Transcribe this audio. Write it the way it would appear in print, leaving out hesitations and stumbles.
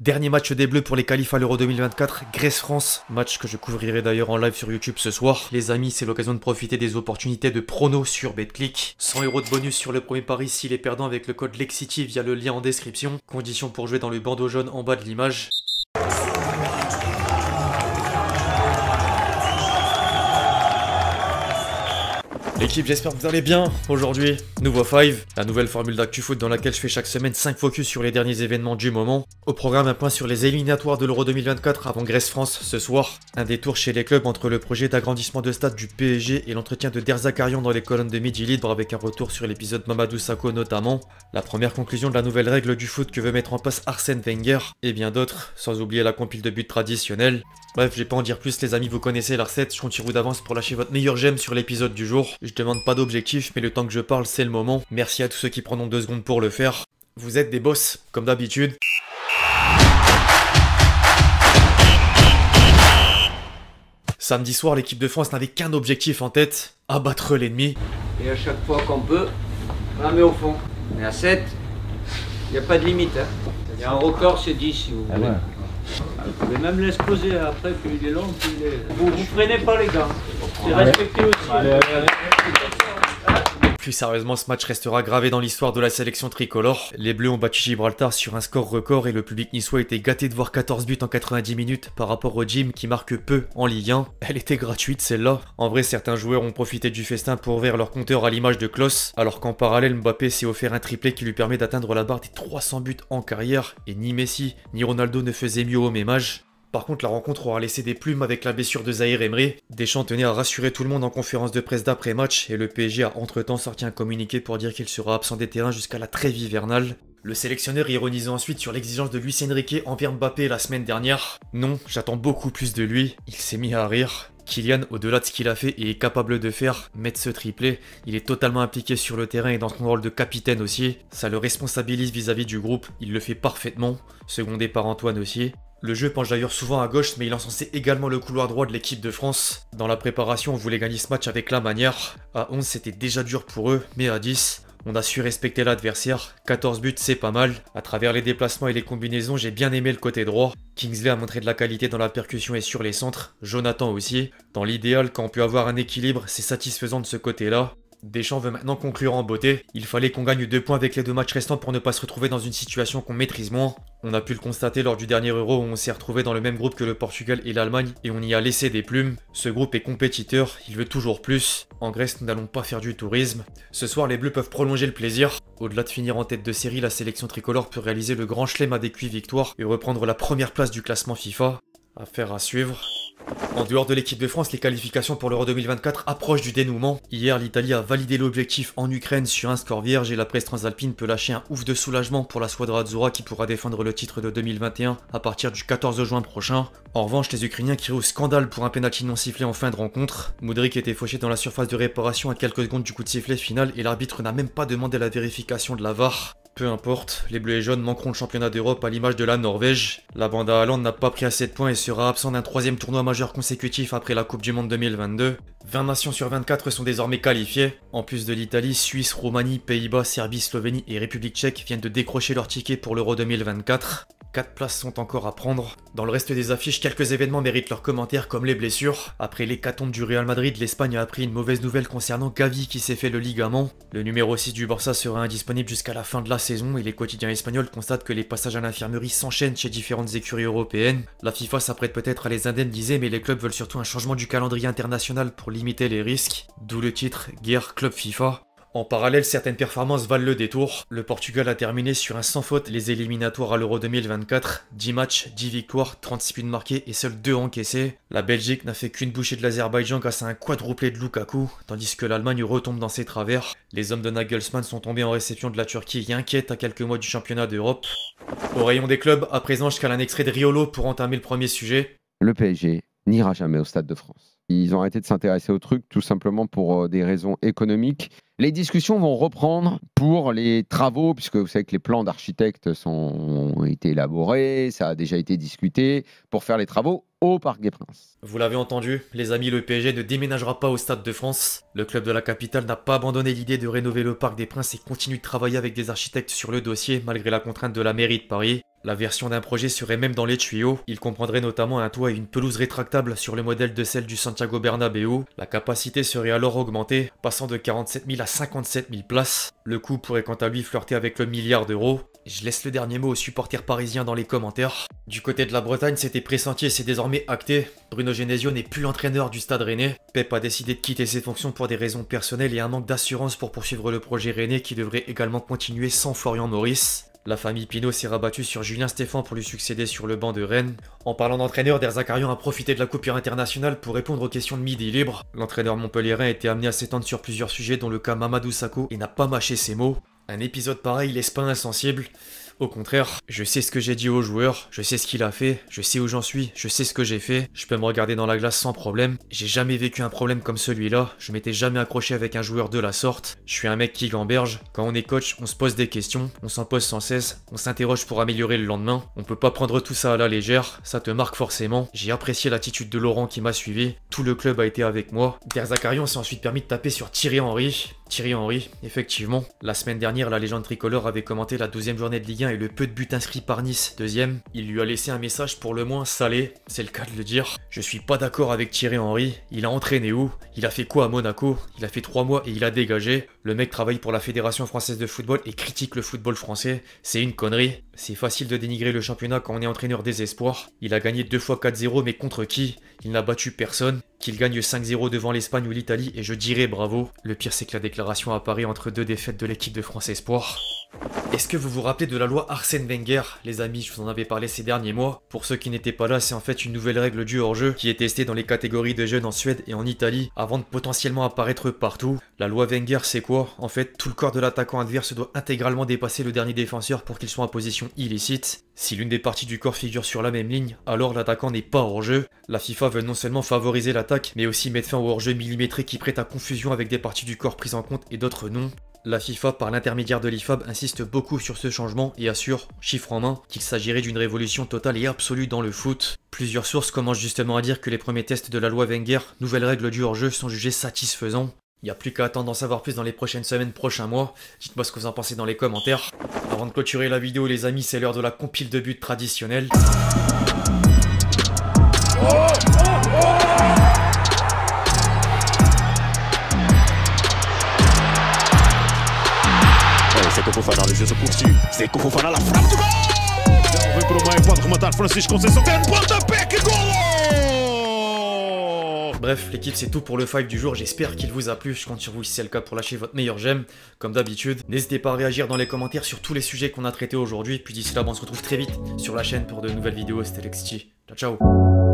Dernier match des Bleus pour les qualifs à l'Euro 2024, Grèce-France, match que je couvrirai d'ailleurs en live sur YouTube ce soir. Les amis, c'est l'occasion de profiter des opportunités de prono sur BetClick. 100 € de bonus sur le premier pari s'il est perdant avec le code LEXCITY via le lien en description. Conditions pour jouer dans le bandeau jaune en bas de l'image. L'équipe, j'espère que vous allez bien. Aujourd'hui, nouveau 5, la nouvelle formule d'ActuFoot dans laquelle je fais chaque semaine 5 focus sur les derniers événements du moment. Au programme, un point sur les éliminatoires de l'Euro 2024 avant Grèce-France ce soir. Un détour chez les clubs entre le projet d'agrandissement de stade du PSG et l'entretien de Der Zakarian dans les colonnes de Midi Libre avec un retour sur l'épisode Mamadou Sakho notamment. La première conclusion de la nouvelle règle du foot que veut mettre en place Arsène Wenger et bien d'autres, sans oublier la compile de buts traditionnelle. Bref, je vais pas en dire plus les amis, vous connaissez la recette, je compte sur vous d'avance pour lâcher votre meilleur j'aime sur l'épisode du jour. Je demande pas d'objectif, mais le temps que je parle, c'est le moment. Merci à tous ceux qui prendront 2 secondes pour le faire. Vous êtes des boss, comme d'habitude. Samedi soir, l'équipe de France n'avait qu'un objectif en tête, abattre l'ennemi. Et à chaque fois qu'on peut, on la met au fond. On est à 7, il n'y a pas de limite. Hein. Il y a un record, c'est 10 si vous voulez. Vous pouvez même l'exploser après, plus il est long, plus il est... Vous freinez pas les gars, c'est respecté aussi. Plus sérieusement, ce match restera gravé dans l'histoire de la sélection tricolore. Les Bleus ont battu Gibraltar sur un score record et le public niçois était gâté de voir 14 buts en 90 minutes par rapport au Gym qui marque peu en Ligue 1. Elle était gratuite celle-là. En vrai, certains joueurs ont profité du festin pour ouvrir leur compteur à l'image de Klose, alors qu'en parallèle, Mbappé s'est offert un triplé qui lui permet d'atteindre la barre des 300 buts en carrière et ni Messi ni Ronaldo ne faisaient mieux au même âge. Par contre, la rencontre aura laissé des plumes avec la blessure de Zahir Emery. Deschamps tenait à rassurer tout le monde en conférence de presse d'après-match et le PSG a entre-temps sorti un communiqué pour dire qu'il sera absent des terrains jusqu'à la trêve hivernale. Le sélectionneur ironisait ensuite sur l'exigence de Luis Enrique envers Mbappé la semaine dernière. Non, j'attends beaucoup plus de lui. Il s'est mis à rire. Kylian, au-delà de ce qu'il a fait et est capable de faire, mettre ce triplé, il est totalement impliqué sur le terrain et dans son rôle de capitaine aussi. Ça le responsabilise vis-à-vis du groupe, il le fait parfaitement, secondé par Antoine aussi. Le jeu penche d'ailleurs souvent à gauche, mais il encensait également le couloir droit de l'équipe de France. Dans la préparation, on voulait gagner ce match avec la manière. À 11, c'était déjà dur pour eux, mais à 10, on a su respecter l'adversaire. 14 buts, c'est pas mal. À travers les déplacements et les combinaisons, j'ai bien aimé le côté droit. Kingsley a montré de la qualité dans la percussion et sur les centres. Jonathan aussi. Dans l'idéal, quand on peut avoir un équilibre, c'est satisfaisant de ce côté-là. Deschamps veut maintenant conclure en beauté. Il fallait qu'on gagne 2 points avec les 2 matchs restants pour ne pas se retrouver dans une situation qu'on maîtrise moins. On a pu le constater lors du dernier Euro où on s'est retrouvé dans le même groupe que le Portugal et l'Allemagne et on y a laissé des plumes. Ce groupe est compétiteur, il veut toujours plus. En Grèce, nous n'allons pas faire du tourisme. Ce soir, les Bleus peuvent prolonger le plaisir. Au-delà de finir en tête de série, la sélection tricolore peut réaliser le grand chelem avec 8 victoires et reprendre la première place du classement FIFA. Affaire à suivre. En dehors de l'équipe de France, les qualifications pour l'Euro 2024 approchent du dénouement. Hier, l'Italie a validé l'objectif en Ukraine sur un score vierge et la presse transalpine peut lâcher un ouf de soulagement pour la squadra Azzurra qui pourra défendre le titre de 2021 à partir du 14 juin prochain. En revanche, les Ukrainiens crient au scandale pour un pénalty non sifflé en fin de rencontre. Mudryk était fauché dans la surface de réparation à quelques secondes du coup de sifflet final et l'arbitre n'a même pas demandé la vérification de la VAR. Peu importe, les Bleus et Jaunes manqueront le championnat d'Europe à l'image de la Norvège. La bande à Haaland n'a pas pris assez de points et sera absent d'un 3e tournoi majeur consécutif après la Coupe du Monde 2022. 20 nations sur 24 sont désormais qualifiées. En plus de l'Italie, Suisse, Roumanie, Pays-Bas, Serbie, Slovénie et République tchèque viennent de décrocher leur ticket pour l'Euro 2024. 4 places sont encore à prendre. Dans le reste des affiches, quelques événements méritent leurs commentaires comme les blessures. Après l'hécatombe du Real Madrid, l'Espagne a appris une mauvaise nouvelle concernant Gavi qui s'est fait le ligament. Le numéro 6 du Barça sera indisponible jusqu'à la fin de la saison et les quotidiens espagnols constatent que les passages à l'infirmerie s'enchaînent chez différentes écuries européennes. La FIFA s'apprête peut-être à les indemniser mais les clubs veulent surtout un changement du calendrier international pour limiter les risques. D'où le titre Guerre Club FIFA. En parallèle, certaines performances valent le détour. Le Portugal a terminé sur un sans faute les éliminatoires à l'Euro 2024. 10 matchs, 10 victoires, 36 buts marqués et seuls 2 encaissés. La Belgique n'a fait qu'une bouchée de l'Azerbaïdjan grâce à un quadruplé de Lukaku, tandis que l'Allemagne retombe dans ses travers. Les hommes de Nagelsmann sont tombés en réception de la Turquie et inquiètent à quelques mois du championnat d'Europe. Au rayon des clubs, à présent, je cale un extrait de Riolo pour entamer le premier sujet. Le PSG n'ira jamais au Stade de France. Ils ont arrêté de s'intéresser au truc tout simplement pour des raisons économiques. Les discussions vont reprendre pour les travaux, puisque vous savez que les plans d'architectes ont été élaborés, ça a déjà été discuté pour faire les travaux au Parc des Princes. Vous l'avez entendu, les amis, le PSG ne déménagera pas au Stade de France. Le club de la capitale n'a pas abandonné l'idée de rénover le Parc des Princes et continue de travailler avec des architectes sur le dossier malgré la contrainte de la mairie de Paris. La version d'un projet serait même dans les tuyaux. Il comprendrait notamment un toit et une pelouse rétractable sur le modèle de celle du Santiago Bernabéu. La capacité serait alors augmentée, passant de 47 000 à 57 000 places. Le coût pourrait quant à lui flirter avec le milliard d'euros. Je laisse le dernier mot aux supporters parisiens dans les commentaires. Du côté de la Bretagne, c'était pressenti et c'est désormais acté. Bruno Genesio n'est plus l'entraîneur du Stade Rennais. Pep a décidé de quitter ses fonctions pour des raisons personnelles et un manque d'assurance pour poursuivre le projet rennais qui devrait également continuer sans Florian Maurice. La famille Pinault s'est rabattue sur Julien Stéphan pour lui succéder sur le banc de Rennes. En parlant d'entraîneur, Der Zakarian a profité de la coupure internationale pour répondre aux questions de midi libre. L'entraîneur montpelliérain a été amené à s'étendre sur plusieurs sujets dont le cas Mamadou Sakho et n'a pas mâché ses mots. Un épisode pareil laisse pas insensible. Au contraire, je sais ce que j'ai dit aux joueurs, je sais ce qu'il a fait, je sais où j'en suis, je sais ce que j'ai fait, je peux me regarder dans la glace sans problème. J'ai jamais vécu un problème comme celui-là, je m'étais jamais accroché avec un joueur de la sorte. Je suis un mec qui gamberge, quand on est coach, on se pose des questions, on s'en pose sans cesse, on s'interroge pour améliorer le lendemain. On peut pas prendre tout ça à la légère, ça te marque forcément. J'ai apprécié l'attitude de Laurent qui m'a suivi, tout le club a été avec moi. Der Zakarian s'est ensuite permis de taper sur Thierry Henry. Thierry Henry, effectivement. La semaine dernière, la légende tricolore avait commenté la 12e journée de Ligue 1 et le peu de buts inscrits par Nice, 2e. Il lui a laissé un message pour le moins salé, c'est le cas de le dire. Je suis pas d'accord avec Thierry Henry, il a entraîné où? Il a fait quoi à Monaco? Il a fait 3 mois et il a dégagé. Le mec travaille pour la Fédération Française de Football et critique le football français. C'est une connerie. C'est facile de dénigrer le championnat quand on est entraîneur des espoirs. Il a gagné 2 fois 4-0, mais contre qui? Il n'a battu personne. Qu'il gagne 5-0 devant l'Espagne ou l'Italie, et je dirais bravo. Le pire, c'est que la déclaration apparaît entre 2 défaites de l'équipe de France Espoir. Est-ce que vous vous rappelez de la loi Arsène Wenger? Les amis, je vous en avais parlé ces derniers mois. Pour ceux qui n'étaient pas là, c'est en fait une nouvelle règle du hors-jeu qui est testée dans les catégories de jeunes en Suède et en Italie avant de potentiellement apparaître partout. La loi Wenger, c'est quoi? En fait, tout le corps de l'attaquant adverse doit intégralement dépasser le dernier défenseur pour qu'il soit en position illicite. Si l'une des parties du corps figure sur la même ligne, alors l'attaquant n'est pas hors-jeu. La FIFA veut non seulement favoriser l'attaque, mais aussi mettre fin au hors-jeu millimétré qui prête à confusion avec des parties du corps prises en compte et d'autres non. La FIFA, par l'intermédiaire de l'IFAB, insiste beaucoup sur ce changement et assure, chiffre en main, qu'il s'agirait d'une révolution totale et absolue dans le foot. Plusieurs sources commencent justement à dire que les premiers tests de la loi Wenger, nouvelle règle du hors-jeu, sont jugés satisfaisants. Il n'y a plus qu'à attendre d'en savoir plus dans les prochaines semaines, prochains mois. Dites-moi ce que vous en pensez dans les commentaires. Avant de clôturer la vidéo, les amis, c'est l'heure de la compile de buts traditionnelle. C'est Seko Fofana, le jeu se poursuit. Seko Fofana, la frappe du gol! On vem para o meio, pode rematar Francisco Conceição. Tem pontapé, que gol! Bref, l'équipe, c'est tout pour le 5 du jour. J'espère qu'il vous a plu. Je compte sur vous si c'est le cas pour lâcher votre meilleur j'aime. Comme d'habitude, n'hésitez pas à réagir dans les commentaires sur tous les sujets qu'on a traités aujourd'hui. Puis d'ici là, on se retrouve très vite sur la chaîne pour de nouvelles vidéos. C'était Lexti. Ciao, ciao.